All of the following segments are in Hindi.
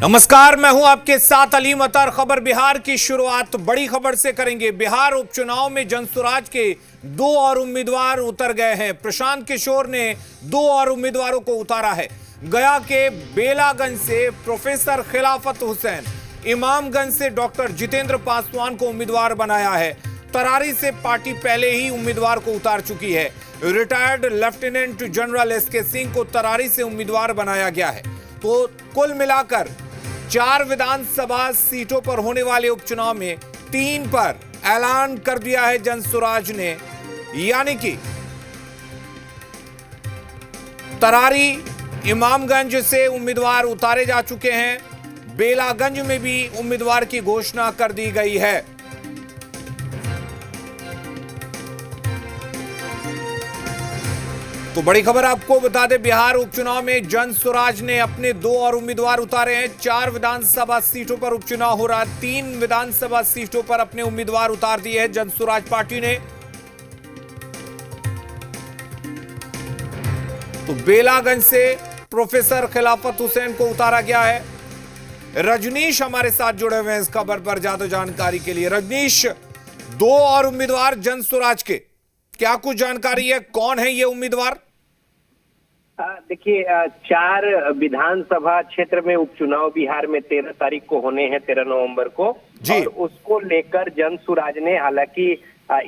नमस्कार, मैं हूं आपके साथ अलीम अतर। खबर बिहार की शुरुआत बड़ी खबर से करेंगे। बिहार उपचुनाव में जनसुराज के 2 और उम्मीदवार उतर गए हैं। प्रशांत किशोर ने 2 और उम्मीदवारों को उतारा है। गया के बेलागंज से प्रोफेसर खिलाफत हुसैन, इमामगंज से डॉक्टर जितेंद्र पासवान को उम्मीदवार बनाया है। तरारी से पार्टी पहले ही उम्मीदवार को उतार चुकी है। Retired lieutenant general SK Singh को तरारी से उम्मीदवार बनाया गया है। तो कुल मिलाकर 4 विधानसभा सीटों पर होने वाले उपचुनाव में 3 पर ऐलान कर दिया है जनसुराज ने, यानी कि तरारी, इमामगंज से उम्मीदवार उतारे जा चुके हैं। बेलागंज में भी उम्मीदवार की घोषणा कर दी गई है। तो बड़ी खबर आपको बता दें, बिहार उपचुनाव में जनसुराज ने अपने 2 और उम्मीदवार उतारे हैं। 4 विधानसभा सीटों पर उपचुनाव हो रहा है। 3 विधानसभा सीटों पर अपने उम्मीदवार उतार दिए हैं जनसुराज पार्टी ने। तो बेलागंज से प्रोफेसर खिलाफत हुसैन को उतारा गया है। रजनीश हमारे साथ जुड़े हुए हैं इस खबर पर ज्यादा जानकारी के लिए। रजनीश, 2 और उम्मीदवार जनसुराज के, क्या कुछ जानकारी है? कौन है ये उम्मीदवार? देखिए, 4 विधानसभा क्षेत्र में उपचुनाव बिहार में 13 तारीख को होने हैं, 13 नवंबर को जी। और उसको लेकर जनसुराज ने, हालांकि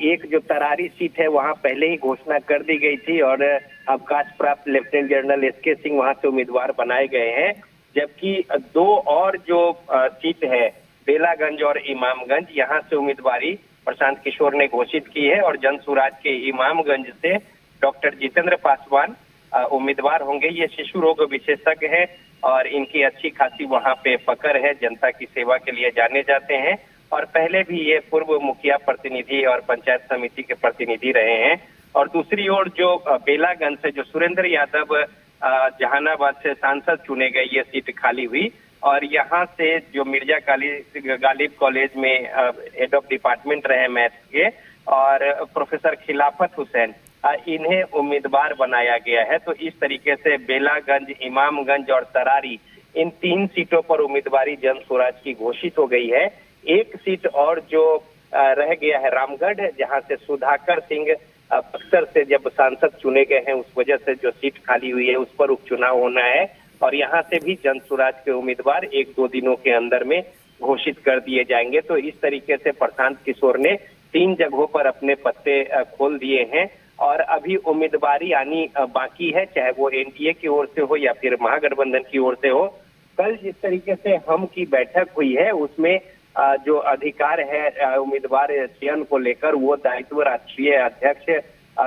एक जो तरारी सीट है वहां पहले ही घोषणा कर दी गई थी और अवकाश प्राप्त लेफ्टिनेंट जनरल एसके सिंह वहां से उम्मीदवार बनाए गए हैं, जबकि 2 और जो सीट है बेलागंज और इमामगंज, यहाँ से उम्मीदवारी प्रशांत किशोर ने घोषित की है। और जनसुराज के इमामगंज से डॉक्टर जितेंद्र पासवान उम्मीदवार होंगे। ये शिशु रोग विशेषज्ञ है और इनकी अच्छी खासी वहां पे पकड़ है, जनता की सेवा के लिए जाने जाते हैं और पहले भी ये पूर्व मुखिया प्रतिनिधि और पंचायत समिति के प्रतिनिधि रहे हैं। और दूसरी ओर जो बेलागंज से जो सुरेंद्र यादव जहानाबाद से सांसद चुने गए, ये सीट खाली हुई और यहाँ से जो मिर्जा गालिब कॉलेज में हेड ऑफ डिपार्टमेंट रहे मैथ्स के और प्रोफेसर खिलाफत हुसैन, इन्हें उम्मीदवार बनाया गया है। तो इस तरीके से बेलागंज, इमामगंज और तरारी, इन 3 सीटों पर उम्मीदवारी जनसुराज की घोषित हो गई है। एक सीट और जो रह गया है रामगढ़, जहां से सुधाकर सिंह बक्सर से जब सांसद चुने गए हैं, उस वजह से जो सीट खाली हुई है उस पर उपचुनाव होना है और यहाँ से भी जनसुराज के उम्मीदवार 1-2 दिनों के अंदर में घोषित कर दिए जाएंगे। तो इस तरीके से प्रशांत किशोर ने 3 जगहों पर अपने पत्ते खोल दिए हैं और अभी उम्मीदवारी आनी बाकी है, चाहे वो एनडीए की ओर से हो या फिर महागठबंधन की ओर से हो। कल जिस तरीके से हम की बैठक हुई है उसमें जो अधिकार है उम्मीदवार चयन को लेकर, वो दायित्व राष्ट्रीय अध्यक्ष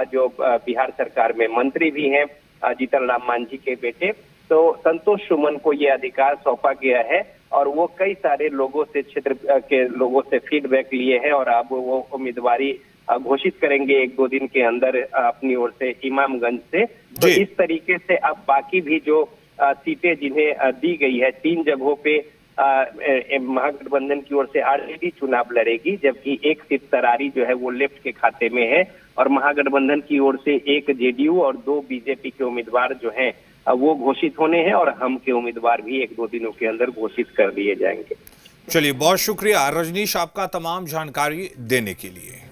जो बिहार सरकार में मंत्री भी हैं जीतन राम मांझी के बेटे, तो संतोष सुमन को ये अधिकार सौंपा गया है और वो कई सारे लोगों से, क्षेत्र के लोगों से फीडबैक लिए हैं और अब वो उम्मीदवारी घोषित करेंगे 1-2 दिन के अंदर अपनी ओर से इमामगंज से। तो इस तरीके से अब बाकी भी जो सीटें जिन्हें दी गई है, 3 जगहों पे महागठबंधन की ओर से आरजेडी चुनाव लड़ेगी, जबकि एक सीट तरारी जो है वो लेफ्ट के खाते में है और महागठबंधन की ओर से 1 जेडीयू और 2 बीजेपी के उम्मीदवार जो हैं वो घोषित होने हैं और हम के उम्मीदवार भी 1-2 दिनों के अंदर घोषित कर दिए जाएंगे। चलिए, बहुत शुक्रिया रजनीश आपका तमाम जानकारी देने के लिए।